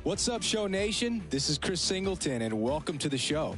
What's up, Show Nation? This is Chris Singleton, and welcome to the show.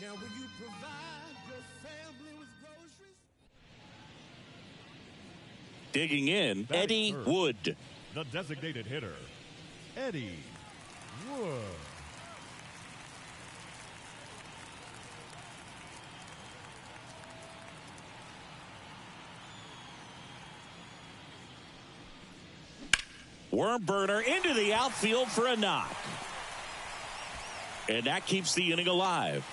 Now will you provide your family with groceries? Digging in, Eddie Wood. The designated hitter, Eddie Wood. Worm burner into the outfield for a knock. And that keeps the inning alive.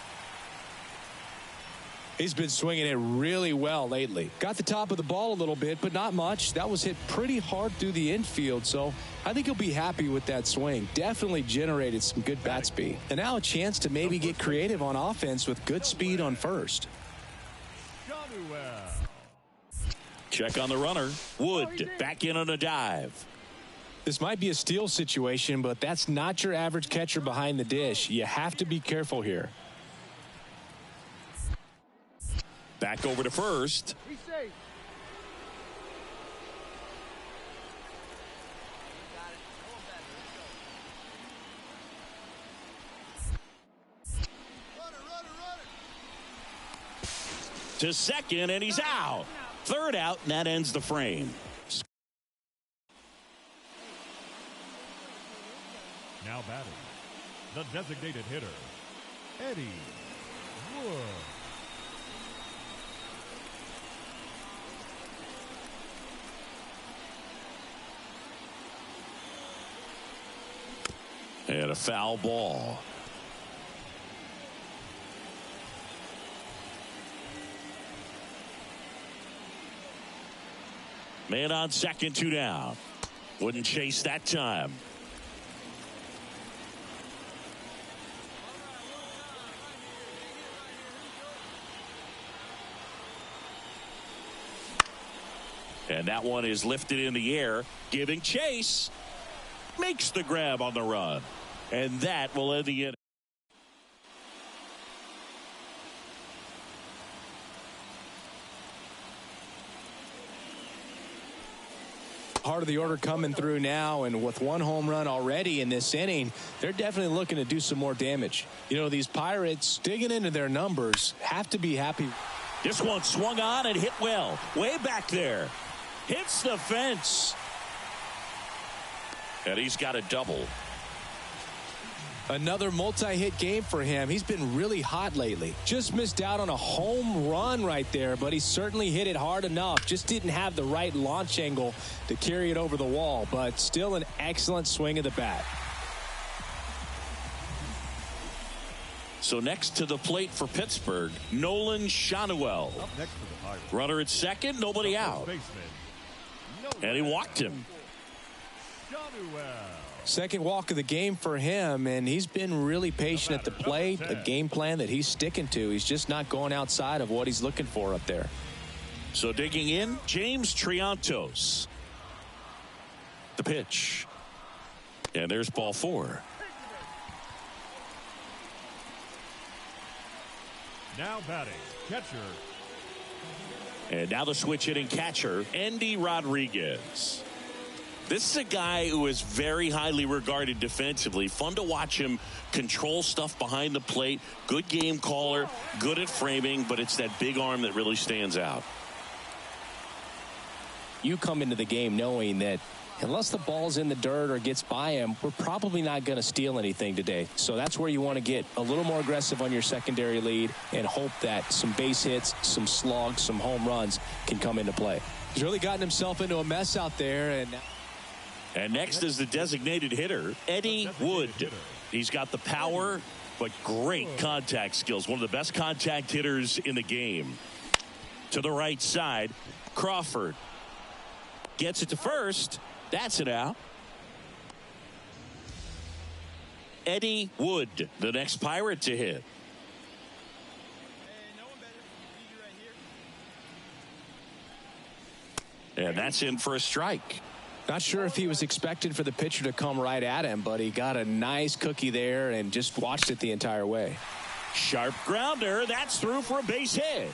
He's been swinging it really well lately. Got the top of the ball a little bit, but not much. That was hit pretty hard through the infield, so I think he'll be happy with that swing. Definitely generated some good bat speed. And now a chance to maybe get creative on offense with good speed on first. Check on the runner. Wood back in on a dive. This might be a steal situation, but that's not your average catcher behind the dish. You have to be careful here. Back over to first. To second, and he's out. Third out, and that ends the frame. Now batting, the designated hitter, Eddie Wood. And a foul ball. Man on second, 2 down. Wouldn't chase that time. And that one is lifted in the air, giving chase. Makes the grab on the run. And that will end the inning. Part of the order coming through now, and with one home run already in this inning, they're definitely looking to do some more damage. You know, these Pirates digging into their numbers have to be happy. This one swung on and hit well. Way back there. Hits the fence. And he's got a double. Another multi-hit game for him. He's been really hot lately. Just missed out on a home run right there, but he certainly hit it hard enough. Just didn't have the right launch angle to carry it over the wall, but still an excellent swing of the bat. So next to the plate for Pittsburgh, Nolan Shanuel. Up next for the Pirates, Runner at second, nobody out. And he walked him. Second walk of the game for him, and he's been really patient at the plate. A game plan that he's sticking to. He's just not going outside of what he's looking for up there. So digging in, James Triantos. The pitch. And there's ball 4. Now batting, catcher. And now the switch hitting catcher, Andy Rodriguez. This is a guy who is very highly regarded defensively. Fun to watch him control stuff behind the plate. Good game caller, good at framing, but it's that big arm that really stands out. You come into the game knowing that unless the ball's in the dirt or gets by him, we're probably not going to steal anything today. So that's where you want to get a little more aggressive on your secondary lead and hope that some base hits, some slugs, some home runs can come into play. He's really gotten himself into a mess out there. And next is the designated hitter, Eddie Wood. He's got the power, but great contact skills. One of the best contact hitters in the game. To the right side, Crawford gets it to first. That's it out. Eddie Wood, the next Pirate to hit. And that's in for a strike. Not sure if he was expected for the pitcher to come right at him, but he got a nice cookie there and just watched it the entire way. Sharp grounder. That's through for a base hit.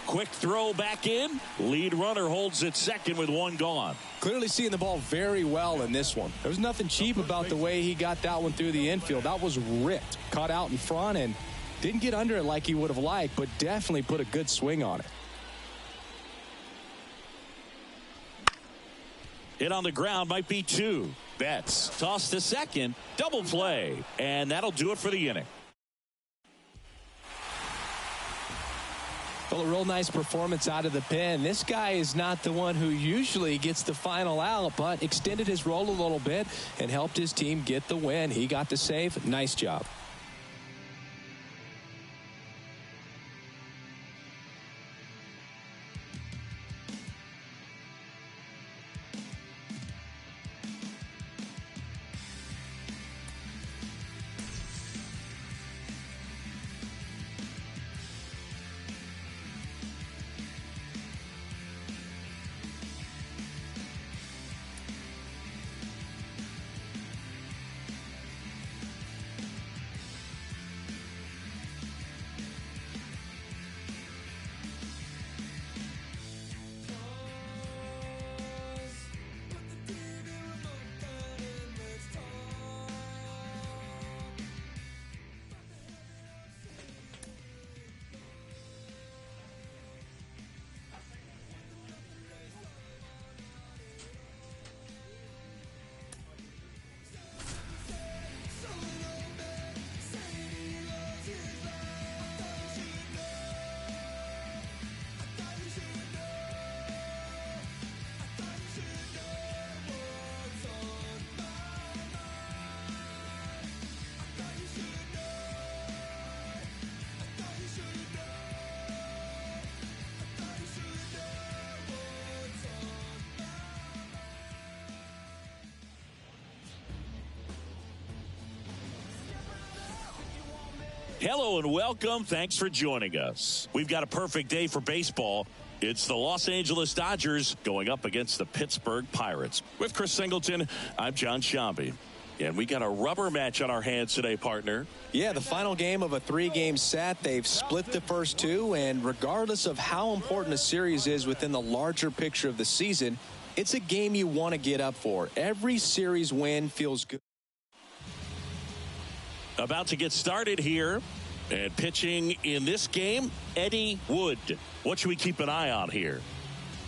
Quick throw back in. Lead runner holds at second with one gone. Clearly seeing the ball very well in this one. There was nothing cheap about the way he got that one through the infield. That was ripped. Caught out in front and didn't get under it like he would have liked, but definitely put a good swing on it. Hit on the ground, might be two. Betts toss to second, double play, and that'll do it for the inning. Well, a real nice performance out of the pen. This guy is not the one who usually gets the final out, but extended his role a little bit and helped his team get the win. He got the save. Nice job. Hello and welcome. Thanks for joining us. We've got a perfect day for baseball. It's the Los Angeles Dodgers going up against the Pittsburgh Pirates. With Chris Singleton, I'm John Shambi. And we got a rubber match on our hands today, partner. Yeah, the final game of a 3-game set. They've split the first two, and regardless of how important a series is within the larger picture of the season, it's a game you want to get up for. Every series win feels good. About to get started here, and pitching in this game, Eddie Wood. What should we keep an eye on here?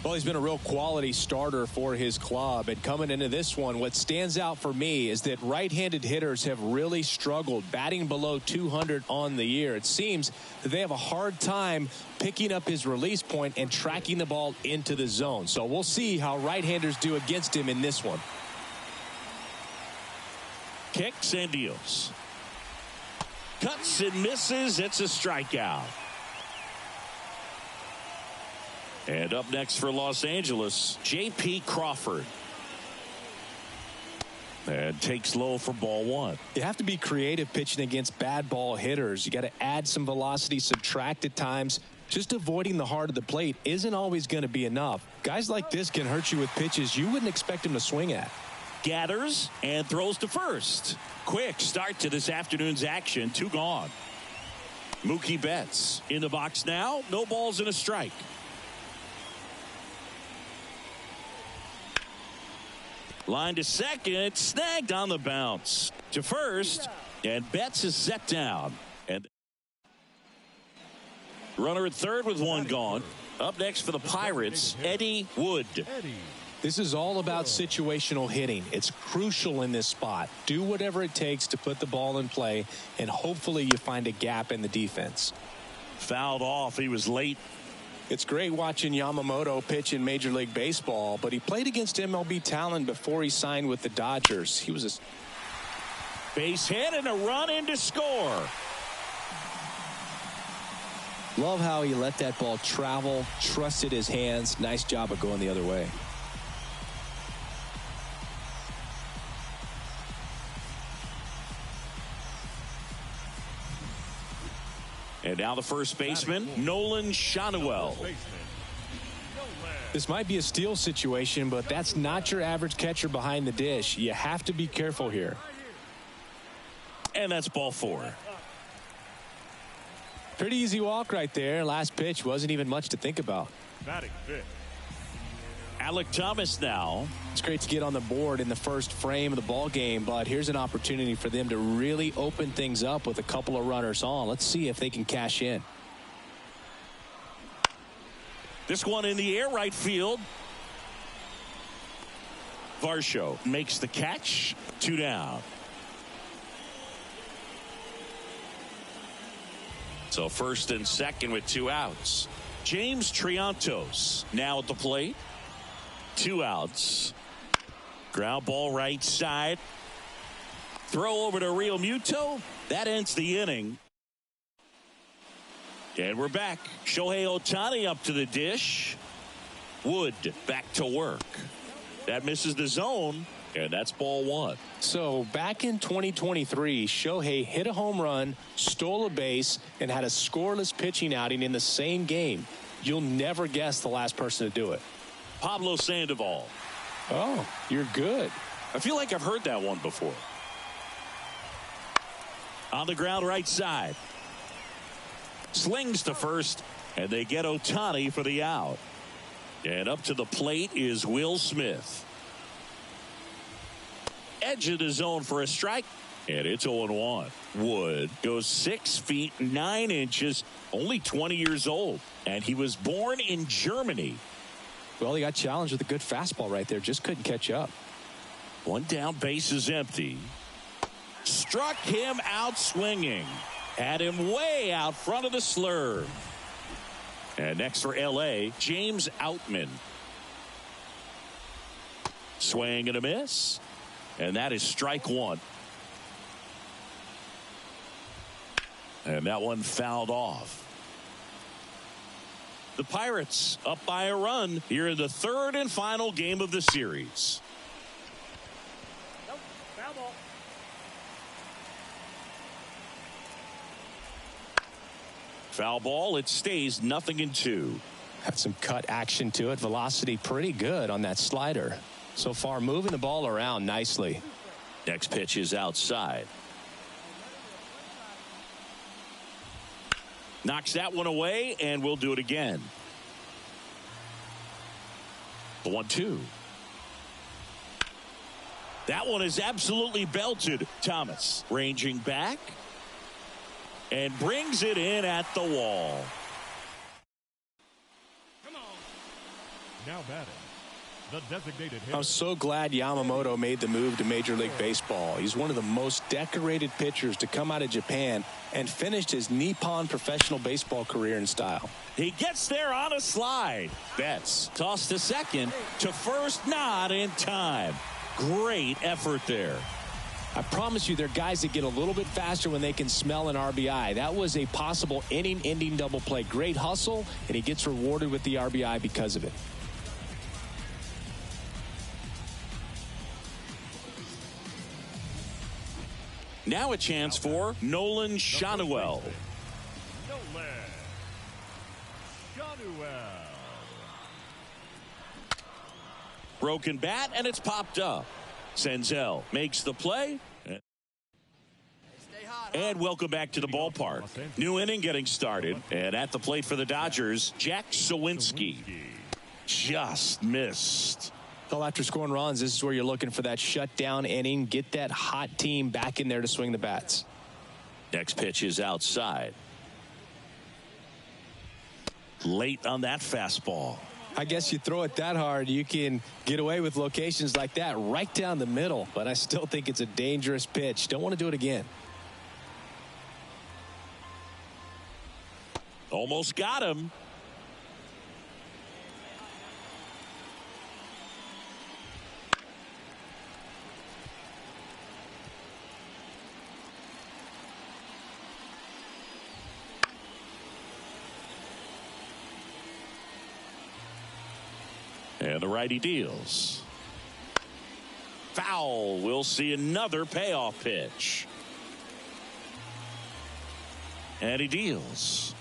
Well, he's been a real quality starter for his club, and coming into this one, what stands out for me is that right-handed hitters have really struggled, batting below 200 on the year. It seems that they have a hard time picking up his release point and tracking the ball into the zone. So we'll see how right-handers do against him in this one. Kicks and deals. Cuts and misses. It's a strikeout. And up next for Los Angeles, J.P. Crawford. And takes low for ball one. You have to be creative pitching against bad ball hitters. You got to add some velocity, subtract at times. Just avoiding the heart of the plate isn't always going to be enough. Guys like this can hurt you with pitches you wouldn't expect him to swing at. Gathers and throws to first. Quick start to this afternoon's action. 2 gone. Mookie Betts in the box now. No balls and a strike. Line to second. Snagged on the bounce. To first. And Betts is set down. And runner at third with 1 gone. Up next for the Pirates, Eddie Wood. This is all about situational hitting. It's crucial in this spot. Do whatever it takes to put the ball in play, and hopefully you find a gap in the defense. Fouled off. He was late. It's great watching Yamamoto pitch in Major League Baseball, but he played against MLB talent before he signed with the Dodgers. He was a base hit and a run in to score. Love how he let that ball travel, trusted his hands. Nice job of going the other way. And now the first baseman, Nolan Shanuel. This might be a steal situation, but that's not your average catcher behind the dish. You have to be careful here. And that's ball 4. Pretty easy walk right there. Last pitch wasn't even much to think about. Batting fifth. Alec Thomas now. It's great to get on the board in the first frame of the ball game, but here's an opportunity for them to really open things up with a couple of runners on. Let's see if they can cash in. This one in the air, right field. Varsho makes the catch. 2 down. So first and second with 2 outs. James Triantos now at the plate. 2 outs. Ground ball right side. Throw over to Real Muto. That ends the inning. And we're back. Shohei Ohtani up to the dish. Wood back to work. That misses the zone, and that's ball 1. So back in 2023, Shohei hit a home run, stole a base, and had a scoreless pitching outing in the same game. You'll never guess the last person to do it. Pablo Sandoval. Oh, you're good. I feel like I've heard that one before. On the ground right side. Slings to first, and they get Ohtani for the out. And up to the plate is Will Smith. Edge of the zone for a strike. And it's 0-1. Wood goes 6 feet 9 inches, only 20 years old. And he was born in Germany. Well, he got challenged with a good fastball right there. Just couldn't catch up. 1 down, base is empty. Struck him out swinging. Had him way out front of the slurve. And next for L.A., James Outman. Swing and a miss. And that is strike 1. And that one fouled off. The Pirates up by a run here in the 3rd and final game of the series. Foul ball. Foul ball. It stays 0-2. Had some cut action to it. Velocity pretty good on that slider. So far moving the ball around nicely. Next pitch is outside. Knocks that one away, and we'll do it again. The 1-2. That one is absolutely belted. Thomas ranging back and brings it in at the wall. Come on. Now batting. The designated hitter. I'm so glad Yamamoto made the move to Major League Baseball. He's one of the most decorated pitchers to come out of Japan and finished his Nippon professional baseball career in style. He gets there on a slide. Betts tossed to second, to first, not in time. Great effort there. I promise you, they're guys that get a little bit faster when they can smell an RBI. That was a possible inning-ending double play. Great hustle, and he gets rewarded with the RBI because of it. Now a chance for Nolan Schanuel. Nolan Schanuel. Broken bat, and it's popped up. Senzel makes the play. And welcome back to the ballpark. New inning getting started. And at the plate for the Dodgers, Jack Sawinski. Just missed. Well, after scoring runs, this is where you're looking for that shutdown inning. Get that hot team back in there to swing the bats. Next pitch is outside. Late on that fastball. I guess you throw it that hard, you can get away with locations like that right down the middle. But I still think it's a dangerous pitch. Don't want to do it again. Almost got him. And the righty deals. Foul. We'll see another payoff pitch. And he deals.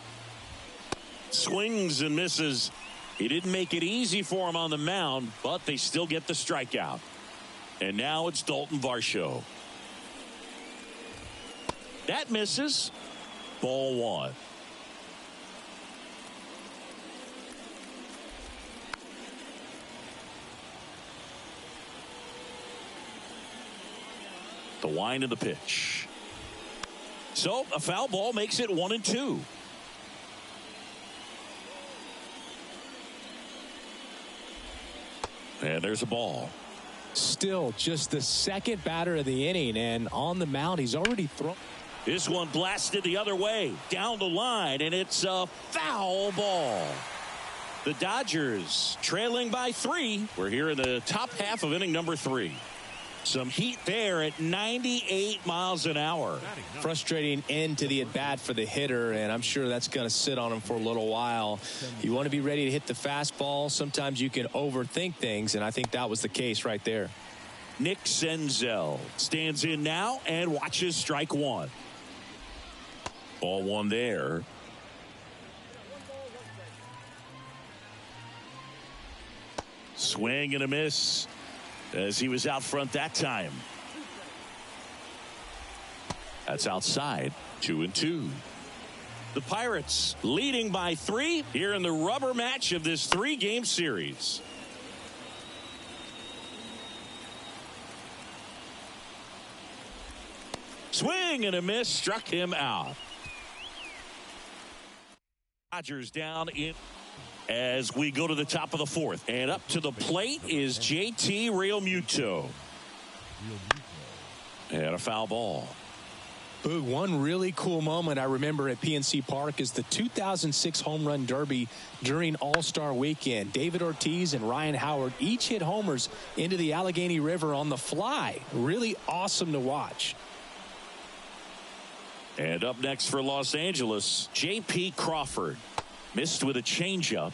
Swings and misses. He didn't make it easy for him on the mound, but they still get the strikeout. And now it's Dalton Varsho. That misses. Ball 1. The wind of the pitch. So a foul ball makes it 1-2. And there's a ball. Still just the second batter of the inning, and on the mound he's already thrown. This one blasted the other way down the line, and it's a foul ball. The Dodgers trailing by 3. We're here in the top half of inning number 3. Some heat there at 98 miles an hour. Frustrating end to the at-bat for the hitter, and I'm sure that's going to sit on him for a little while. You want to be ready to hit the fastball. Sometimes you can overthink things, and I think that was the case right there. Nick Senzel stands in now and watches strike one. Ball one there. Swing and a miss as he was out front that time. That's outside. 2-2. The Pirates leading by 3 here in the rubber match of this 3-game series. Swing and a miss, struck him out. Dodgers down in as we go to the top of the 4th. And up to the plate is JT Realmuto. And a foul ball. Boog, one really cool moment I remember at PNC Park is the 2006 Home Run Derby during All-Star Weekend. David Ortiz and Ryan Howard each hit homers into the Allegheny River on the fly. Really awesome to watch. And up next for Los Angeles, J.P. Crawford. Missed with a changeup.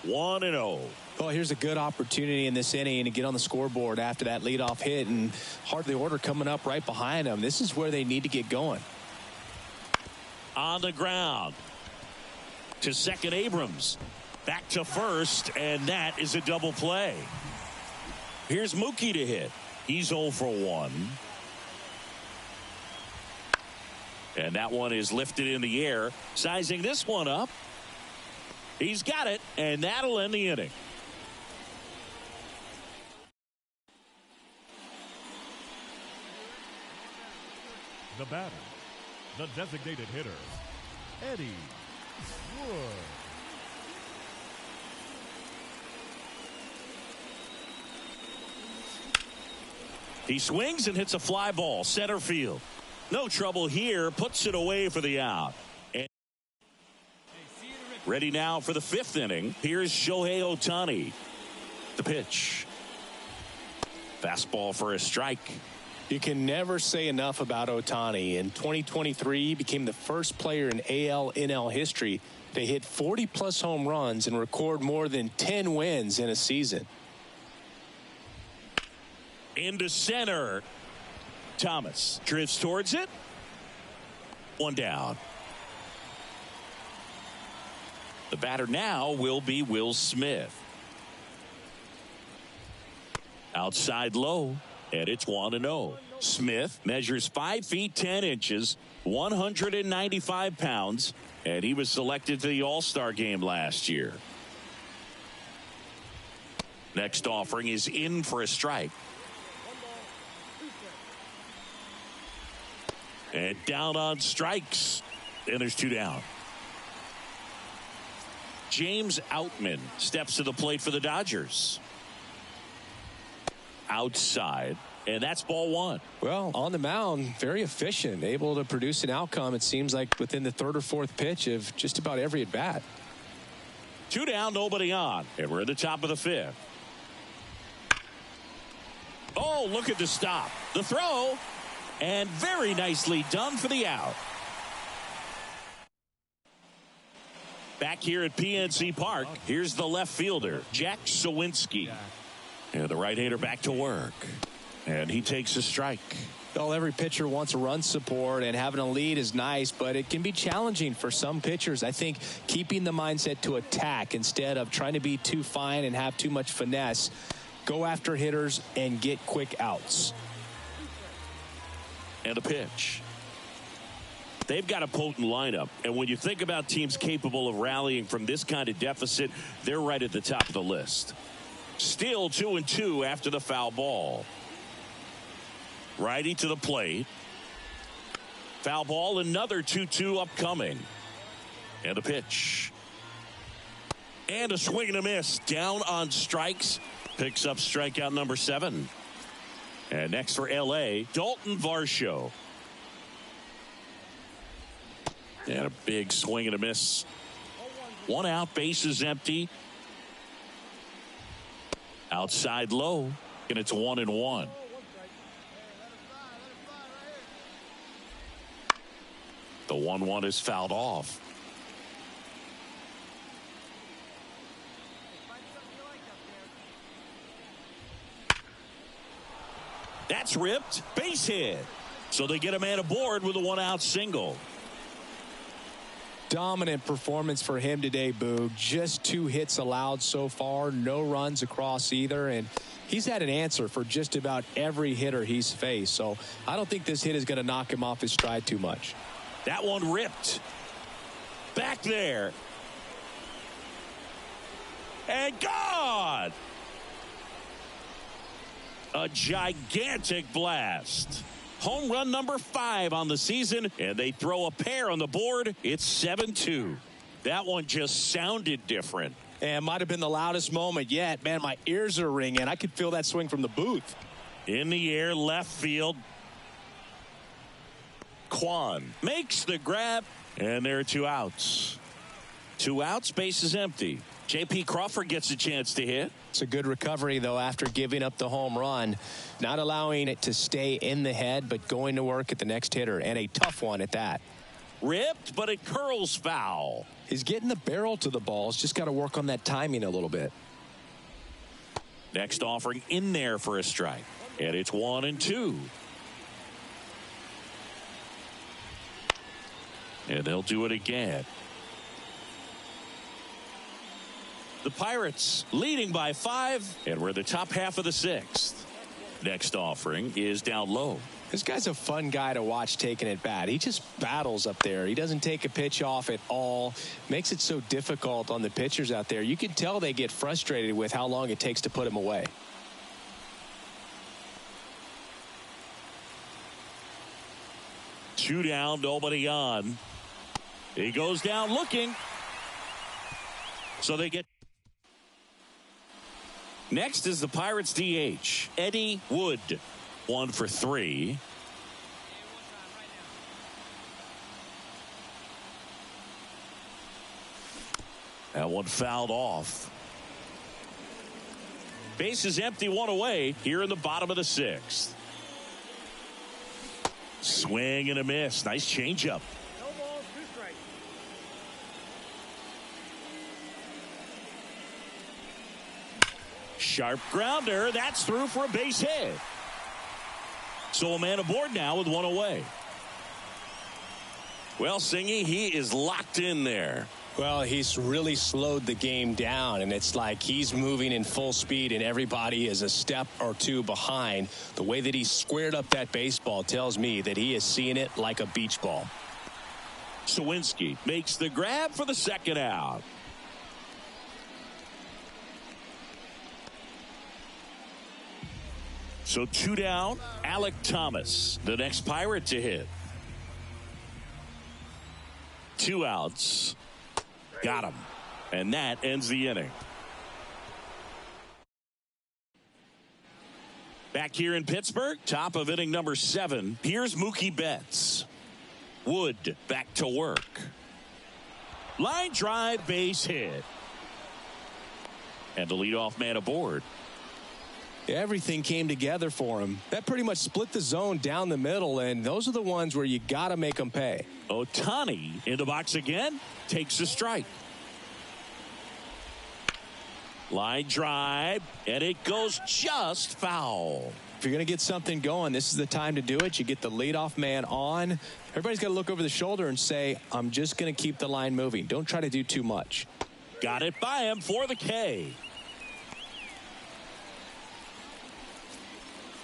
1-0. Well, here's a good opportunity in this inning to get on the scoreboard after that leadoff hit, and heart of the order coming up right behind them. This is where they need to get going. On the ground to second, Abrams. Back to first, and that is a double play. Here's Mookie to hit. He's 0 for 1. And that one is lifted in the air. Sizing this one up. He's got it, and that'll end the inning. The batter, the designated hitter, Eddie Wood. He swings and hits a fly ball, center field. No trouble here, puts it away for the out. And ready now for the 5th inning. Here's Shohei Ohtani. The pitch. Fastball for a strike. You can never say enough about Ohtani. In 2023, he became the first player in AL/NL history to hit 40-plus home runs and record more than 10 wins in a season. Into center. Thomas drifts towards it. One down. The batter now will be Will Smith. Outside low, and it's 1-0. Smith measures 5 feet 10 inches, 195 pounds, and he was selected to the All-Star game last year. Next offering is in for a strike. And down on strikes. And there's 2 down. James Outman steps to the plate for the Dodgers. Outside. And that's ball 1. Well, on the mound, very efficient. Able to produce an outcome, it seems like, within the 3rd or 4th pitch of just about every at-bat. 2 down, nobody on. And we're at the top of the 5th. Oh, look at the stop. The throw. And very nicely done for the out. Back here at PNC Park, here's the left fielder, Jack Sawinski. And the right-hander back to work. And he takes a strike. Well, every pitcher wants a run support, and having a lead is nice, but it can be challenging for some pitchers. I think keeping the mindset to attack instead of trying to be too fine and have too much finesse. Go after hitters and get quick outs. And a pitch. They've got a potent lineup, and when you think about teams capable of rallying from this kind of deficit, they're right at the top of the list. Still 2-2 after the foul ball. Righty to the plate. Foul ball, another 2-2 upcoming. And a pitch. And a swing and a miss. Down on strikes. Picks up strikeout number 7. And next for LA, Dalton Varsho. And a big swing and a miss. 1 out, bases empty. Outside low, and it's 1-1. The 1-1 is fouled off. That's ripped. Base hit. So they get a man aboard with a 1-out single. Dominant performance for him today, Boog. Just 2 hits allowed so far. No runs across either. And he's had an answer for just about every hitter he's faced. So I don't think this hit is going to knock him off his stride too much. That one ripped. Back there. And gone. A gigantic blast. Home run number 5 on the season, and they throw a pair on the board. It's 7-2. That one just sounded different. And might have been the loudest moment yet. Man, my ears are ringing. I could feel that swing from the booth. In the air, left field. Kwan makes the grab, and there are 2 outs. 2 outs, base is empty. J.P. Crawford gets a chance to hit. It's a good recovery, though, after giving up the home run. Not allowing it to stay in the head, but going to work at the next hitter, and a tough one at that. Ripped, but it curls foul. He's getting the barrel to the ball. He's just got to work on that timing a little bit. Next offering in there for a strike. And it's 1-2. And they'll do it again. The Pirates leading by 5, and we're the top half of the 6th. Next offering is down low. This guy's a fun guy to watch taking it bat. He just battles up there. He doesn't take a pitch off at all. Makes it so difficult on the pitchers out there. You can tell they get frustrated with how long it takes to put him away. Two down, nobody on. He goes down looking. So they get. Next is the Pirates DH, Eddie Wood. 1 for 3. That one fouled off. Base is empty, 1 away here in the bottom of the 6th. Swing and a miss. Nice changeup. No balls, 2 strikes. Sharp grounder. That's through for a base hit. So a man aboard now with 1 away. Well, Singy, he is locked in there. Well, he's really slowed the game down, and it's like he's moving in full speed, and everybody is a step or 2 behind. The way that he squared up that baseball tells me that he is seeing it like a beach ball. Sawinski makes the grab for the 2nd out. So 2 down, Alec Thomas, the next Pirate to hit. 2 outs. Got him. And that ends the inning. Back here in Pittsburgh, top of inning number 7. Here's Mookie Betts. Wood back to work. Line drive, base hit. And the leadoff man aboard. Everything came together for him. That pretty much split the zone down the middle, and those are the ones where you got to make them pay. Ohtani in the box again, takes a strike. Line drive, and it goes just foul. If you're going to get something going, this is the time to do it. You get the leadoff man on. Everybody's got to look over the shoulder and say, I'm just going to keep the line moving. Don't try to do too much. Got it by him for the K.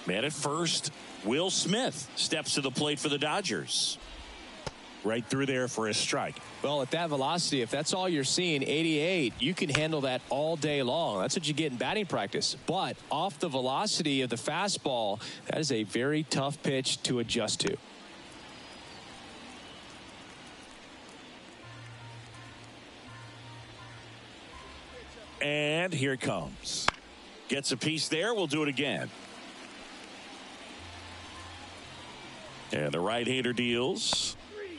Man at first, Will Smith steps to the plate for the Dodgers. right through there for a strike. Well, at that velocity, if that's all you're seeing, 88, you can handle that all day long. That's what you get in batting practice. But off the velocity of the fastball, that is a very tough pitch to adjust to. And here it comes. Gets a piece there. We'll do it again. And the right-hander deals.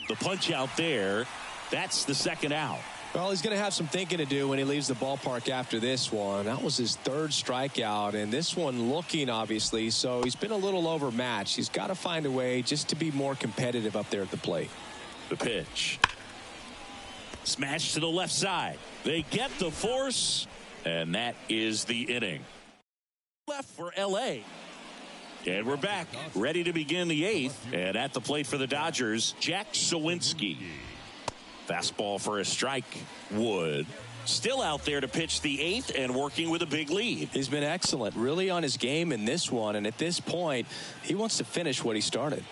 The punch out there. That's the second out. Well, he's going to have some thinking to do when he leaves the ballpark after this one. That was his third strikeout, and this one looking, obviously, so he's been a little overmatched. He's got to find a way just to be more competitive up there at the plate. The pitch. Smash to the left side. They get the force, and that is the inning. Left for L.A. And we're back, ready to begin the eighth. And at the plate for the Dodgers, Jack Sawinski. Fastball for a strike. Wood still out there to pitch the eighth and working with a big lead. He's been excellent, really on his game in this one. And at this point, he wants to finish what he started.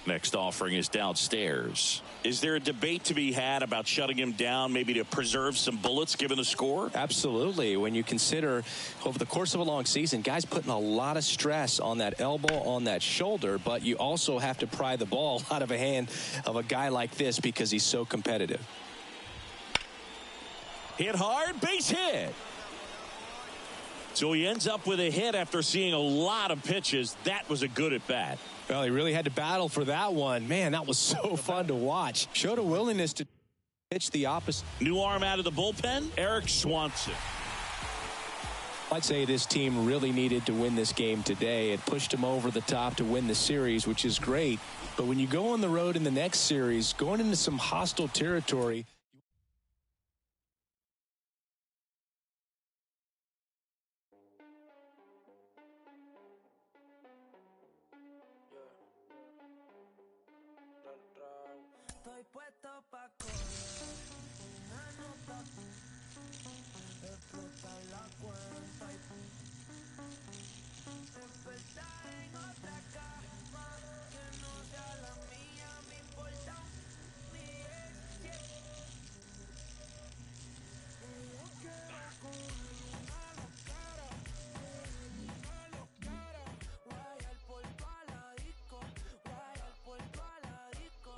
Next offering is downstairs. Is there a debate to be had about shutting him down, maybe to preserve some bullets given the score? Absolutely. When you consider over the course of a long season, guys putting a lot of stress on that elbow, on that shoulder, but you also have to pry the ball out of a hand of a guy like this because he's so competitive. Hit hard, base hit. So he ends up with a hit after seeing a lot of pitches. That was a good at bat. Well, he really had to battle for that one. Man, that was so fun to watch. Showed a willingness to pitch the opposite. New arm out of the bullpen, Eric Swanson. I'd say this team really needed to win this game today. It pushed them over the top to win the series, which is great. But when you go on the road in the next series, going into some hostile territory, Estoy puesto pa' correr, anota, explotar la cuenta y despertar en otra cama que no sea la mía, me importa mi ex. Yo quiero coger una locara, guayar por toda la disco, guayar por toda la disco.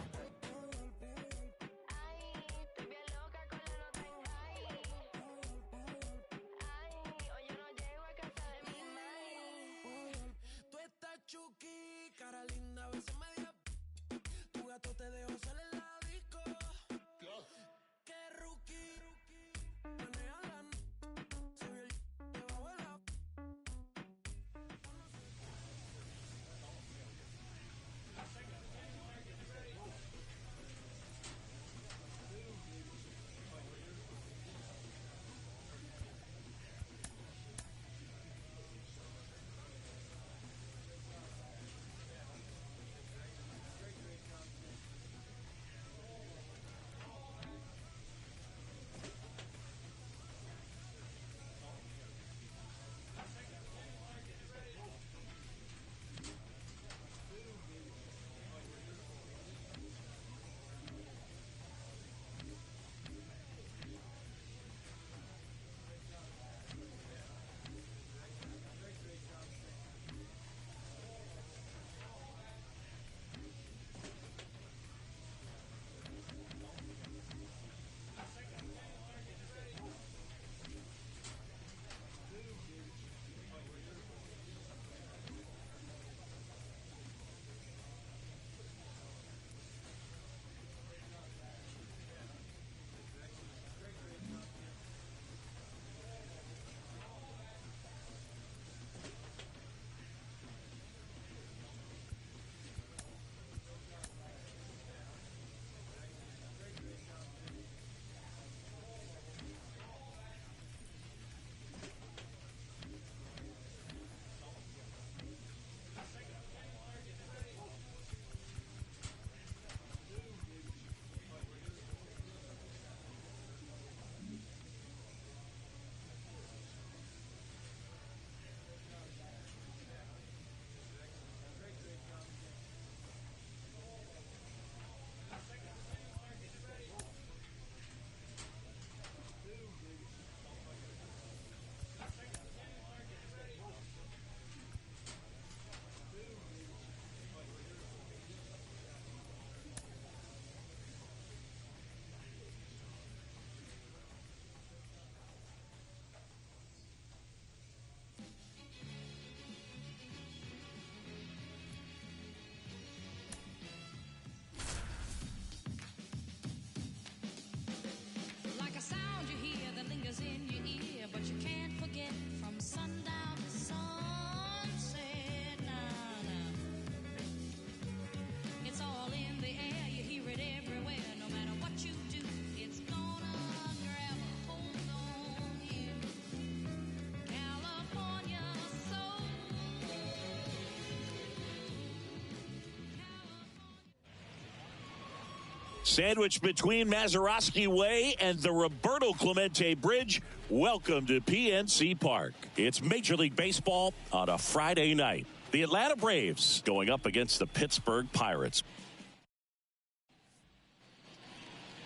Sandwiched between Mazeroski Way and the Roberto Clemente Bridge, welcome to PNC Park. It's Major League Baseball on a Friday night. The Atlanta Braves going up against the Pittsburgh Pirates.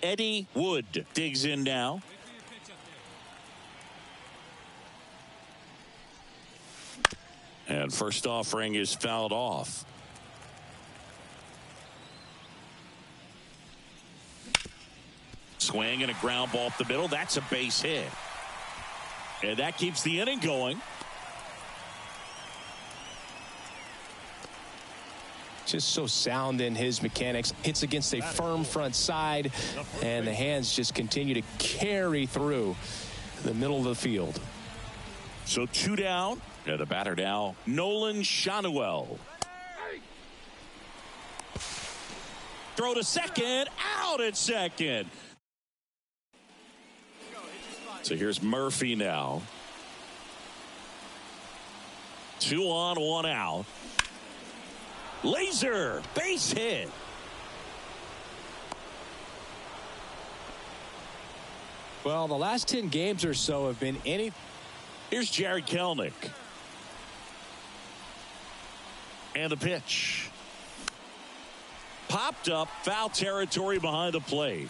Eddie Wood digs in now. And first offering is fouled off. Swing and a ground ball up the middle. That's a base hit. And that keeps the inning going. Just so sound in his mechanics. Hits against a firm front side, and the hands just continue to carry through the middle of the field. So 2 down. And the batter now, Nolan Shanuel. Throw to second. Out at second. So here's Murphy now. 2 on, 1 out. Laser, base hit. Well, the last 10 games or so have been any. Here's Jared Kelnick. And the pitch. Popped up, foul territory behind the plate.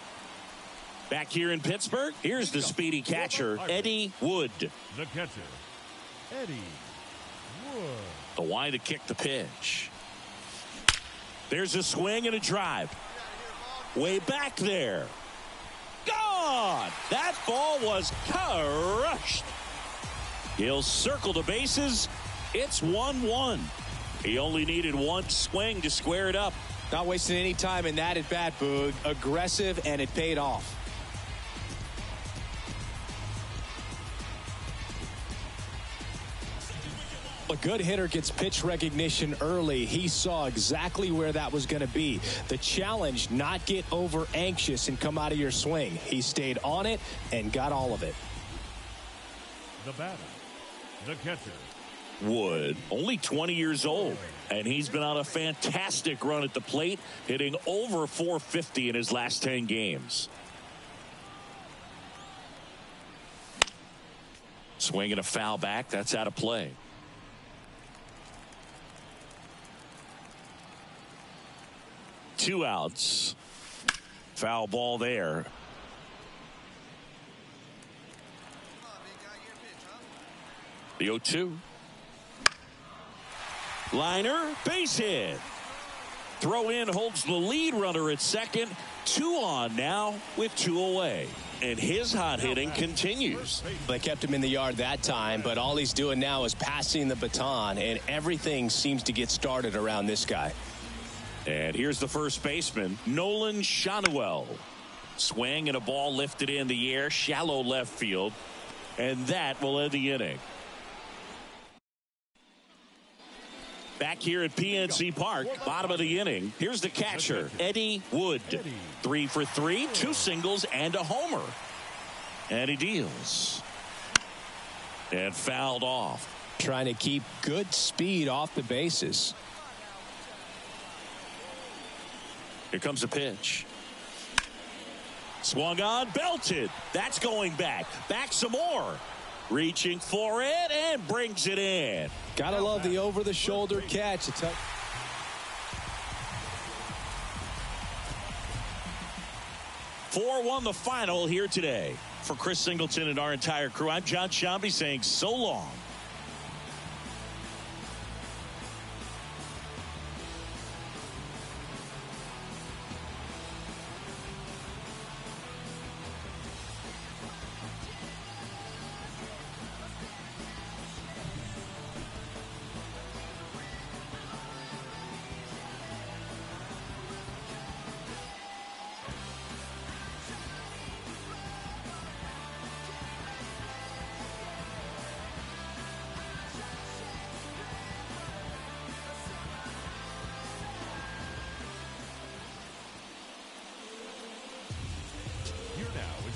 Back here in Pittsburgh, here's the speedy catcher, Eddie Wood. The catcher, Eddie Wood. The wind to kick the pitch. There's a swing and a drive. Way back there. Gone! That ball was crushed. He'll circle the bases. It's 1-1. He only needed 1 swing to square it up. Not wasting any time in that at bat, Boog. Aggressive, and it paid off. A good hitter gets pitch recognition early. He saw exactly where that was going to be. The challenge, not get over anxious and come out of your swing. He stayed on it and got all of it. The batter, the catcher, Wood, only 20 years old, and he's been on a fantastic run at the plate, hitting over 450 in his last 10 games. Swing and a foul back. That's out of play. Two outs. Foul ball there. The 0-2. Liner, base hit. Throw in holds the lead runner at second. 2 on now with 2 away. And his hot hitting continues. They kept him in the yard that time, but all he's doing now is passing the baton, and everything seems to get started around this guy. And here's the first baseman, Nolan Shanuel. Swing and a ball lifted in the air, shallow left field. And that will end the inning. Back here at PNC Park, bottom of the inning. Here's the catcher, Eddie Wood. 3 for 3, 2 singles and a homer. And he deals. And fouled off. Trying to keep good speed off the bases. Here comes a pitch. Swung on, belted. That's going back. Back some more. Reaching for it and brings it in. Gotta love the over-the-shoulder catch. 4-1 the final here today. For Chris Singleton and our entire crew, I'm John Shambi saying so long.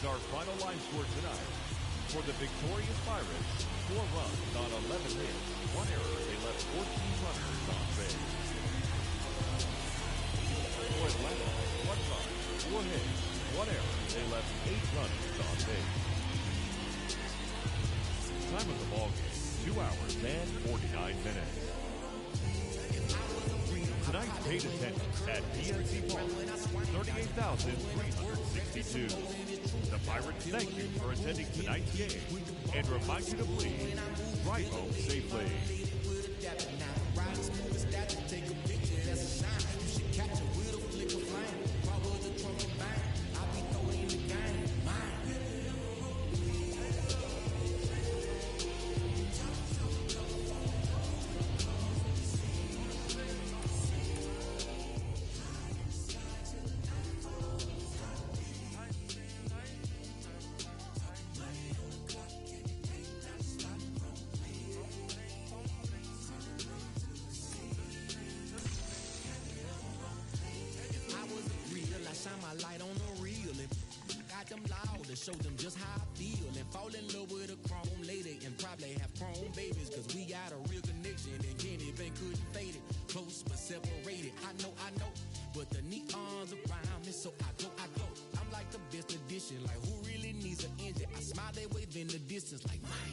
Our final line score tonight. For the victorious Pirates, 4 runs on 11 hits, 1 error. They left 14 runners on base. For Atlanta, 1 run, 4 hits. 1 error. They left 8 runners on base. Time of the ball game, 2 hours and 49 minutes. Tonight's paid attendance at PNC Park, 38,362. The Pirates thank you for attending tonight's game and remind you to please drive home safely. Shine my light on the real and got them loud to show them just how I feel and fall in love with a chrome lady and probably have chrome babies cause we got a real connection and Kenny Bank couldn't fade it close but separated I know but the neons around me so I go I'm like the best edition like who really needs an engine I smile they wave in the distance like man